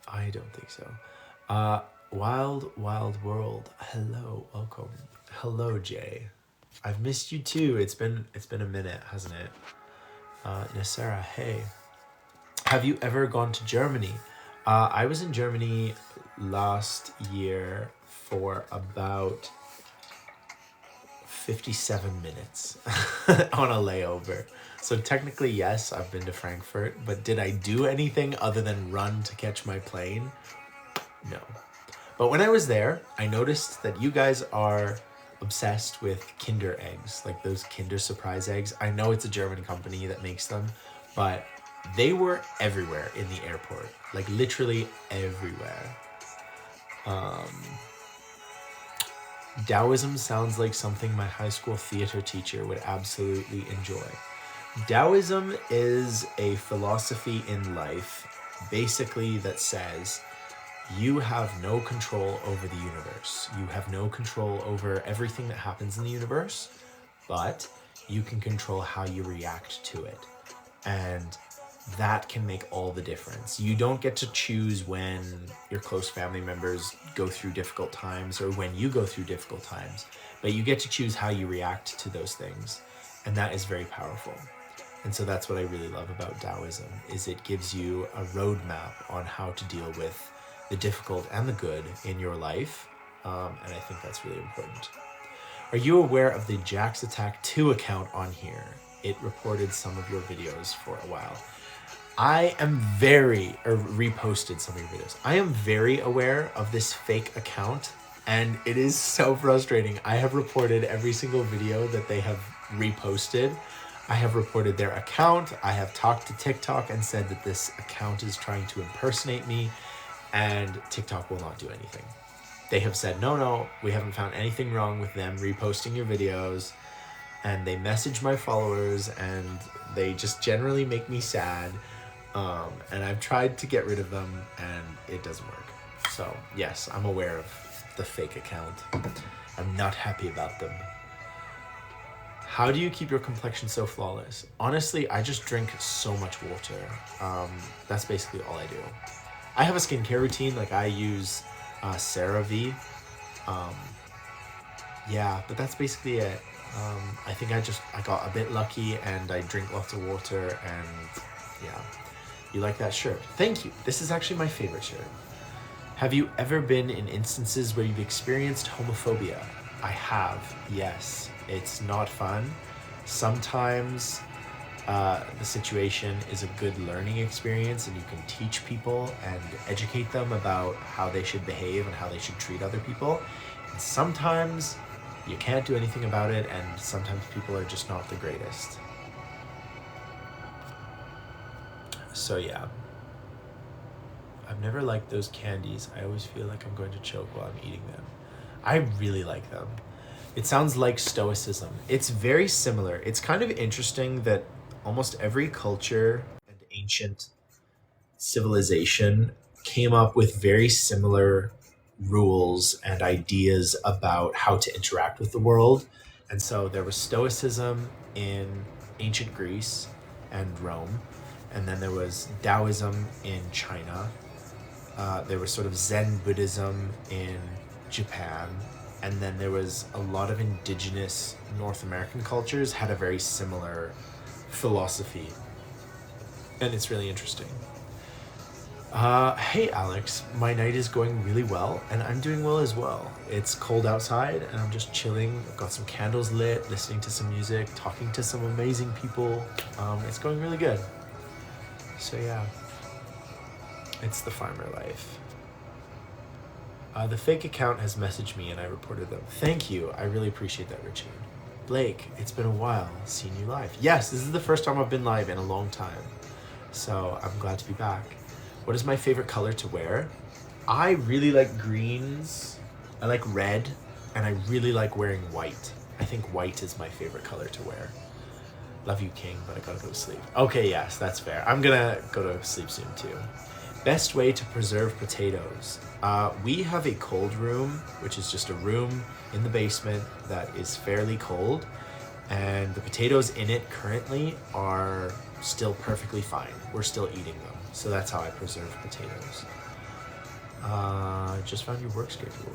I don't think so. Wild World. Hello, welcome. Hello, Jay. I've missed you too. It's been a minute, hasn't it? Nasara, hey. Have you ever gone to Germany? I was in Germany last year for about 57 minutes on a layover. So technically, yes, I've been to Frankfurt, but did I do anything other than run to catch my plane? No. But when I was there, I noticed that you guys are obsessed with Kinder eggs, like those Kinder Surprise eggs. I know it's a German company that makes them, but they were everywhere in the airport, like literally everywhere. Taoism sounds like something my high school theater teacher would absolutely enjoy. Taoism is a philosophy in life, basically, that says you have no control over the universe. You have no control over everything that happens in the universe, but you can control how you react to it. And that can make all the difference. You don't get to choose when your close family members go through difficult times or when you go through difficult times, but you get to choose how you react to those things. And that is very powerful. And so that's what I really love about Taoism, is it gives you a roadmap on how to deal with the difficult and the good in your life. And I think that's really important. Are you aware of the Jax Attack 2 account on here? It reported some of your videos for a while. I am reposted some of your videos. I am very aware of this fake account, and it is so frustrating. I have reported every single video that they have reposted. I have reported their account. I have talked to TikTok and said that this account is trying to impersonate me, and TikTok will not do anything. They have said, no, we haven't found anything wrong with them reposting your videos. And they message my followers, and they just generally make me sad. And I've tried to get rid of them, and it doesn't work. So yes, I'm aware of the fake account. I'm not happy about them. How do you keep your complexion so flawless? Honestly, I just drink so much water. That's basically all I do. I have a skincare routine. Like, I use CeraVe. Yeah, but that's basically it. I think I got a bit lucky, and I drink lots of water, and yeah. You like that shirt? Thank you. This is actually my favorite shirt. Have you ever been in instances where you've experienced homophobia? I have, yes. It's not fun. Sometimes the situation is a good learning experience, and you can teach people and educate them about how they should behave and how they should treat other people. And sometimes you can't do anything about it, and sometimes people are just not the greatest. So yeah, I've never liked those candies. I always feel like I'm going to choke while I'm eating them. I really like them. It sounds like stoicism. It's very similar. It's kind of interesting that almost every culture and ancient civilization came up with very similar rules and ideas about how to interact with the world. And so there was stoicism in ancient Greece and Rome, and then there was Taoism in China. There was sort of Zen Buddhism in Japan, and then there was a lot of indigenous North American cultures had a very similar philosophy, and it's really interesting. Hey Alex, my night is going really well, and I'm doing well as well. It's cold outside, and I'm just chilling. I've got some candles lit, listening to some music, talking to some amazing people. It's going really good. So yeah, it's the farmer life. The fake account has messaged me, and I reported them. Thank you. I really appreciate that, Richard. Blake, it's been a while seeing you live. Yes, this is the first time I've been live in a long time, so I'm glad to be back. What is my favorite color to wear? I really like greens. I like red, and I really like wearing white. I think white is my favorite color to wear. Love you, King, but I gotta go to sleep. Okay, yes, that's fair. I'm gonna go to sleep soon too. Best way to preserve potatoes. We have a cold room, which is just a room in the basement that is fairly cold, and the potatoes in it currently are still perfectly fine. We're still eating them, so that's how I preserve potatoes. Just found your work schedule.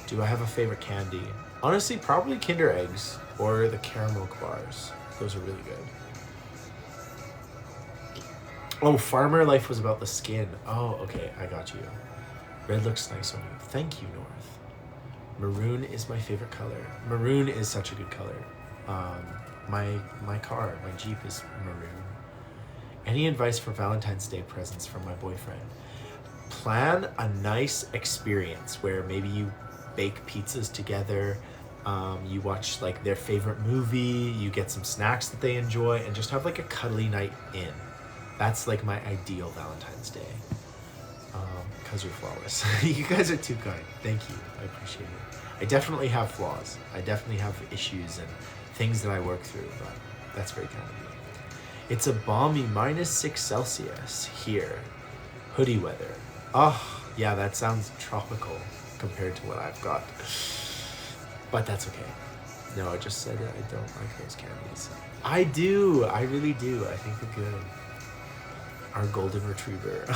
Do I have a favorite candy? Honestly, probably Kinder Eggs or the caramel bars. Those are really good. Oh, Farmer Life was about the skin. Oh, okay, I got you. Red looks nice on you. Thank you, North. Maroon is my favorite color. Maroon is such a good color. My car, my Jeep is maroon. Any advice for Valentine's Day presents from my boyfriend? Plan a nice experience where maybe you bake pizzas together, you watch like their favorite movie, you get some snacks that they enjoy, and just have like a cuddly night in. That's like my ideal Valentine's Day. Because you're flawless. You guys are too kind. Thank you. I appreciate it. I definitely have flaws. I definitely have issues and things that I work through, but that's very kind of you. It's a balmy -6 Celsius here. Hoodie weather. Oh, yeah, that sounds tropical compared to what I've got. But that's okay. No, I just said I don't like those candies. I do. I really do. I think they're good. Our golden retriever.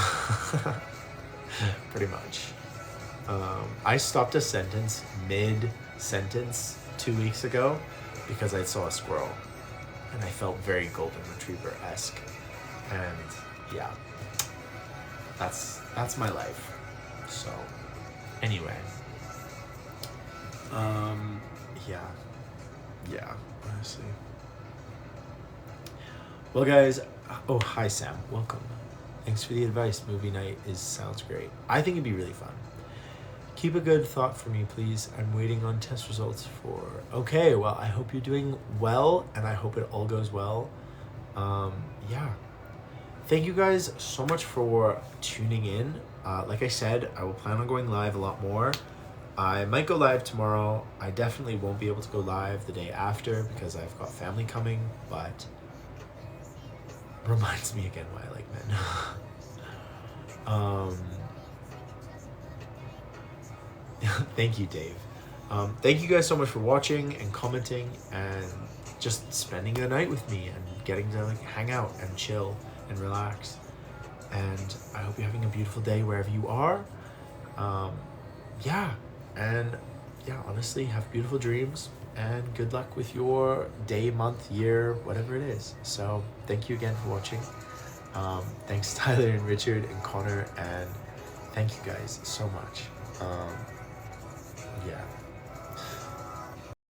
Pretty much. I stopped a sentence mid-sentence 2 weeks ago because I saw a squirrel, and I felt very golden retriever-esque. And yeah, that's my life. So anyway, yeah, honestly. Well, guys, oh, hi Sam, welcome. Thanks for the advice. Movie night sounds great. I think it'd be really fun. Keep a good thought for me, please. I'm waiting on test results for... Okay, well, I hope you're doing well, and I hope it all goes well. Yeah. Thank you guys so much for tuning in. Like I said, I will plan on going live a lot more. I might go live tomorrow. I definitely won't be able to go live the day after because I've got family coming, but... Reminds me again why I like men. Thank you, Dave. Thank you guys so much for watching and commenting and just spending the night with me and getting to like hang out and chill and relax. And I hope you're having a beautiful day wherever you are. Yeah, and yeah, honestly, have beautiful dreams and good luck with your day, month, year, whatever it is. So thank you again for watching. Thanks Tyler and Richard and Connor, and thank you guys so much. Yeah.